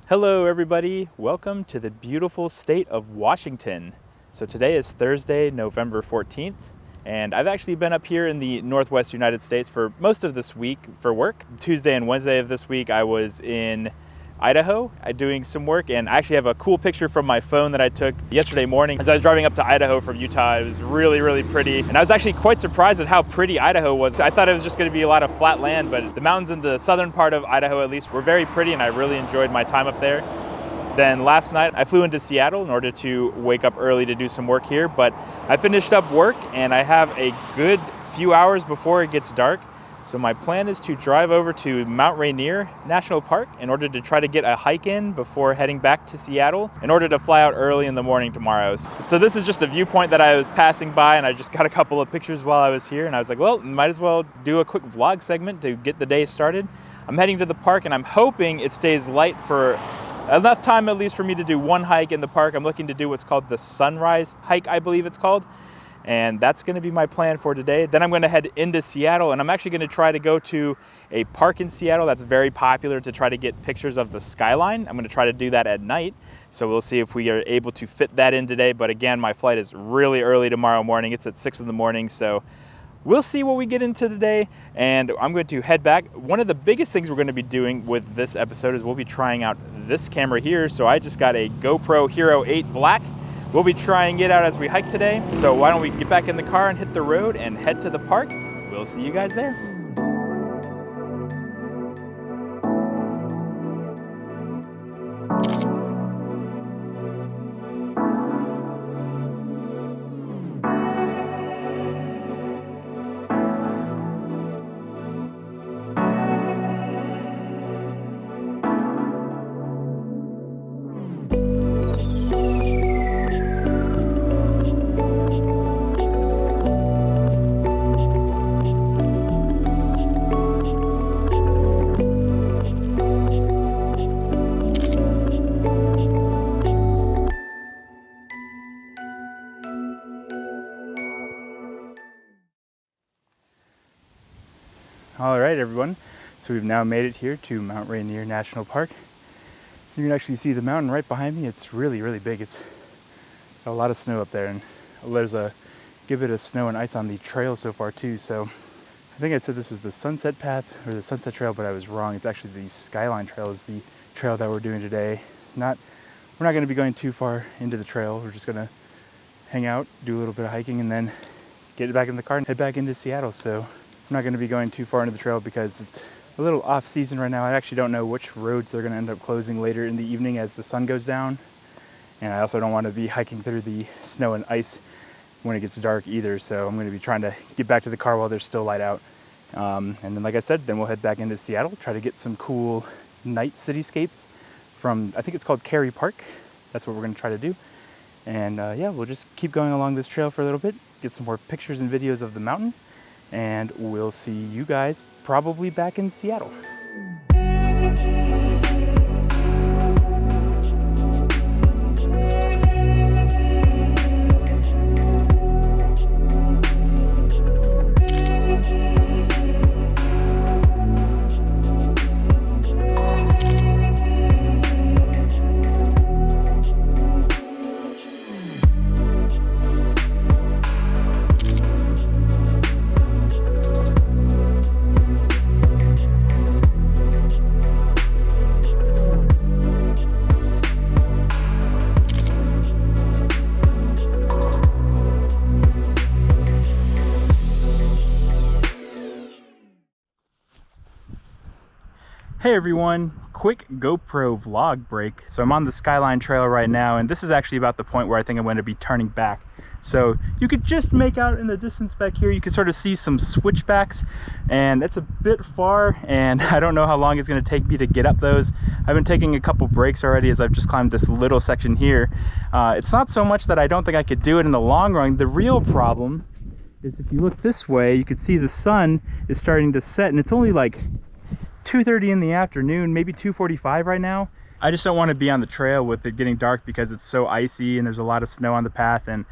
Hello everybody, welcome to the beautiful state of Washington. So today is Thursday, November 14th, and I've actually been up here in the Northwest United States for most of this week for work. Tuesday and Wednesday of this week I was in Idaho doing some work, and I actually have a cool picture from my phone that I took yesterday morning as I was driving up to Idaho from Utah. It was really pretty, and I was actually quite surprised at how pretty Idaho was. I thought it was just going to be a lot of flat land, but the mountains in the southern part of Idaho at least were very pretty, and I really enjoyed my time up there. Then last night I flew into Seattle in order to wake up early to do some work here, but I finished up work and I have a good few hours before it gets dark. So my plan is to drive over to Mount Rainier National Park in order to try to get a hike in before heading back to Seattle in order to fly out early in the morning tomorrow. So this is just a viewpoint that I was passing by, and I just got a couple of pictures while I was here, and I was like, well, might as well do a quick vlog segment to get the day started. I'm heading to the park and I'm hoping it stays light for enough time at least for me to do one hike in the park. I'm looking to do what's called the sunrise hike, I believe it's called. And that's going to be my plan for today. Then I'm going to head into Seattle, and I'm actually going to try to go to a park in Seattle that's very popular to try to get pictures of the skyline. I'm going to try to do that at night. So we'll see if we are able to fit that in today. But again, my flight is really early tomorrow morning. It's at 6 in the morning. So we'll see what we get into today, and I'm going to head back. One of the biggest things we're going to be doing with this episode is we'll be trying out this camera here. So I just got a GoPro Hero 8 Black. We'll be trying it out as we hike today. So why don't we get back in the car and hit the road and head to the park. We'll see you guys there. All right, everyone. So we've now made it here to Mount Rainier National Park. You can actually see the mountain right behind me. It's really big. It's got a lot of snow up there, and there's a good bit of snow and ice on the trail so far too. So I think I said this was the Sunset Path or the Sunset Trail, but I was wrong. It's actually the Skyline Trail is the trail that we're doing today. We're not going to be going too far into the trail. We're just going to hang out, do a little bit of hiking, and then get back in the car and head back into Seattle. So I'm not going to be going too far into the trail because it's a little off season right now. I actually don't know which roads they're going to end up closing later in the evening as the sun goes down. And I also don't want to be hiking through the snow and ice when it gets dark either. So I'm going to be trying to get back to the car while there's still light out. And then, like I said, then we'll head back into Seattle, try to get some cool night cityscapes from, I think it's called Cary Park. That's what we're going to try to do. And yeah, we'll just keep going along this trail for a little bit, get some more pictures and videos of the mountain. And we'll see you guys probably back in Seattle. Hey everyone, quick GoPro vlog break. So I'm on the Skyline Trail right now, and this is actually about the point where I think I'm going to be turning back. So you could just make out in the distance back here, you can sort of see some switchbacks, and that's a bit far, and I don't know how long it's going to take me to get up those. I've been taking a couple breaks already as I've just climbed this little section here. It's not so much that I don't think I could do it in the long run. The real problem is if you look this way, you can see the sun is starting to set, and it's only like 2:30 in the afternoon, maybe 2:45 right now. I just don't want to be on the trail with it getting dark because it's so icy and there's a lot of snow on the path, and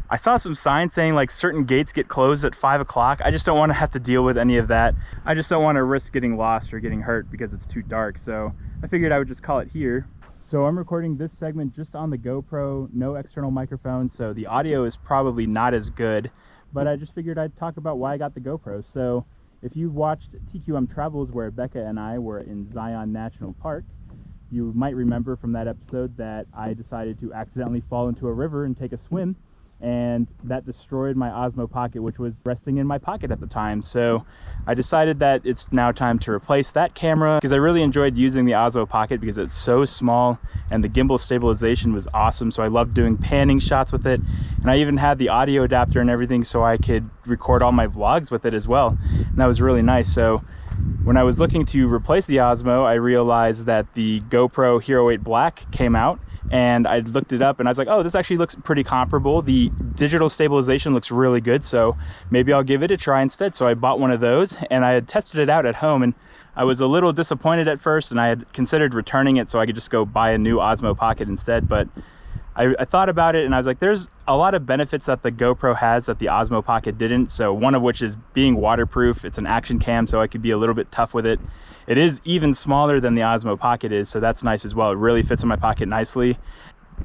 I saw some signs saying like certain gates get closed at 5 o'clock. I just don't want to have to deal with any of that. I just don't want to risk getting lost or getting hurt because it's too dark. So I figured I would just call it here. So I'm recording this segment just on the GoPro, no external microphone, so the audio is probably not as good, but I just figured I'd talk about why I got the GoPro. So if you watched TQM Travels, where Becca and I were in Zion National Park, you might remember from that episode that I decided to accidentally fall into a river and take a swim, and that destroyed my Osmo Pocket, which was resting in my pocket at the time. So I decided that it's now time to replace that camera, because I really enjoyed using the Osmo Pocket because it's so small and the gimbal stabilization was awesome. So I loved doing panning shots with it, and I even had the audio adapter and everything so I could record all my vlogs with it as well, and that was really nice. So when I was looking to replace the Osmo, I realized that the GoPro Hero 8 Black came out, and I looked it up and I was like, oh, this actually looks pretty comparable. The digital stabilization looks really good, so maybe I'll give it a try instead. So I bought one of those, and I had tested it out at home, and I was a little disappointed at first, and I had considered returning it so I could just go buy a new Osmo Pocket instead. But I thought about it, and I was like, there's a lot of benefits that the GoPro has that the Osmo Pocket didn't. So one of which is being waterproof. It's an action cam, so I could be a little bit tough with it. It is even smaller than the Osmo Pocket is, so that's nice as well. It really fits in my pocket nicely.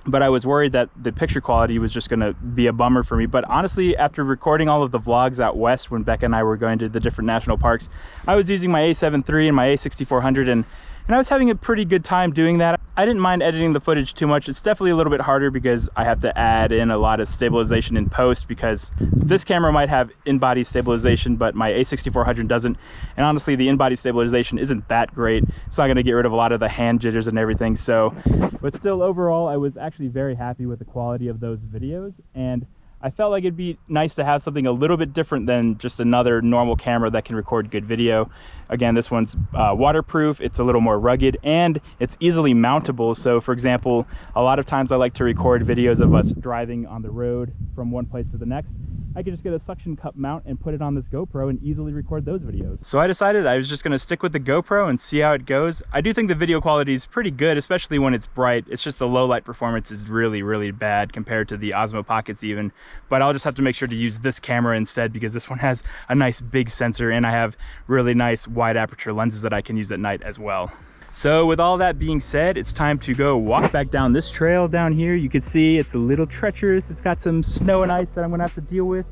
But I was worried that the picture quality was just gonna be a bummer for me. But honestly, after recording all of the vlogs out west when Becca and I were going to the different national parks, I was using my A7 III and my A6400, and I was having a pretty good time doing that. I didn't mind editing the footage too much. It's definitely a little bit harder because I have to add in a lot of stabilization in post, because this camera might have in-body stabilization, but my A6400 doesn't. And honestly, the in-body stabilization isn't that great. It's not gonna get rid of a lot of the hand jitters and everything. So, but still, overall, I was actually very happy with the quality of those videos, and I felt like it'd be nice to have something a little bit different than just another normal camera that can record good video. Again, this one's waterproof, it's a little more rugged, and it's easily mountable. So for example, a lot of times I like to record videos of us driving on the road from one place to the next. I could just get a suction cup mount and put it on this GoPro and easily record those videos. So I decided I was just gonna stick with the GoPro and see how it goes. I do think the video quality is pretty good, especially when it's bright. It's just the low light performance is really, really bad compared to the Osmo Pockets even. But I'll just have to make sure to use this camera instead, because this one has a nice big sensor, and I have really nice wide aperture lenses that I can use at night as well. So with all that being said, it's time to go walk back down this trail down here. You can see it's a little treacherous. It's got some snow and ice that I'm gonna have to deal with,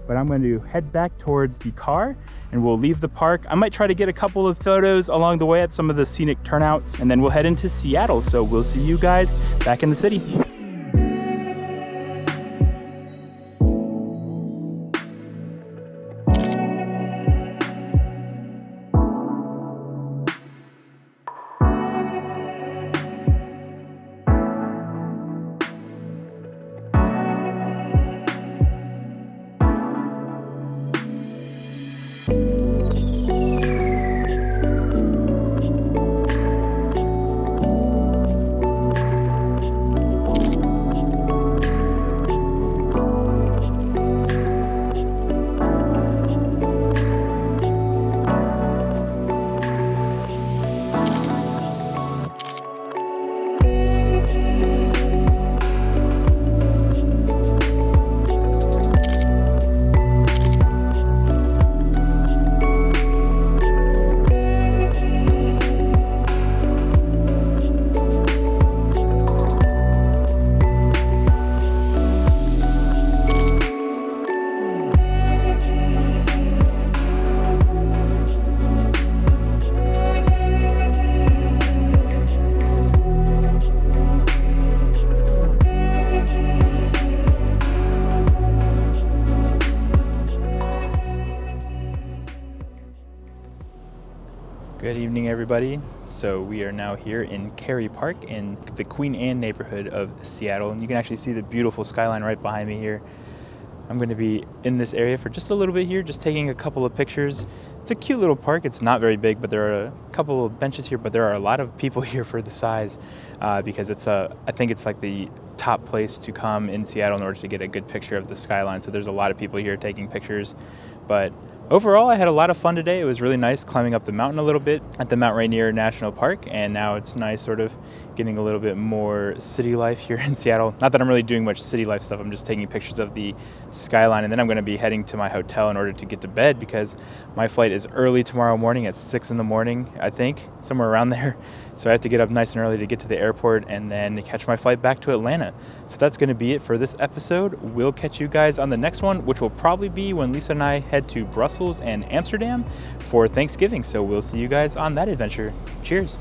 but I'm going to head back towards the car and we'll leave the park. I might try to get a couple of photos along the way at some of the scenic turnouts, and then we'll head into Seattle. So we'll see you guys back in the city. Good evening, everybody. So we are now here in Cary Park in the Queen Anne neighborhood of Seattle, and you can actually see the beautiful skyline right behind me here. I'm going to be in this area for just a little bit here, just taking a couple of pictures. It's a cute little park. It's not very big, but there are a couple of benches here, but there are a lot of people here for the size because it's I think it's like the top place to come in Seattle in order to get a good picture of the skyline. So there's a lot of people here taking pictures, but overall, I had a lot of fun today. It was really nice climbing up the mountain a little bit at the Mount Rainier National Park, and now it's nice sort of getting a little bit more city life here in Seattle. Not that I'm really doing much city life stuff, I'm just taking pictures of the Skyline, and then I'm going to be heading to my hotel in order to get to bed because my flight is early tomorrow morning at 6 in the morning, I think, somewhere around there. So I have to get up nice and early to get to the airport and then catch my flight back to Atlanta. So that's going to be it for this episode. We'll catch you guys on the next one, which will probably be when Lisa and I head to Brussels and Amsterdam for Thanksgiving. So we'll see you guys on that adventure. Cheers.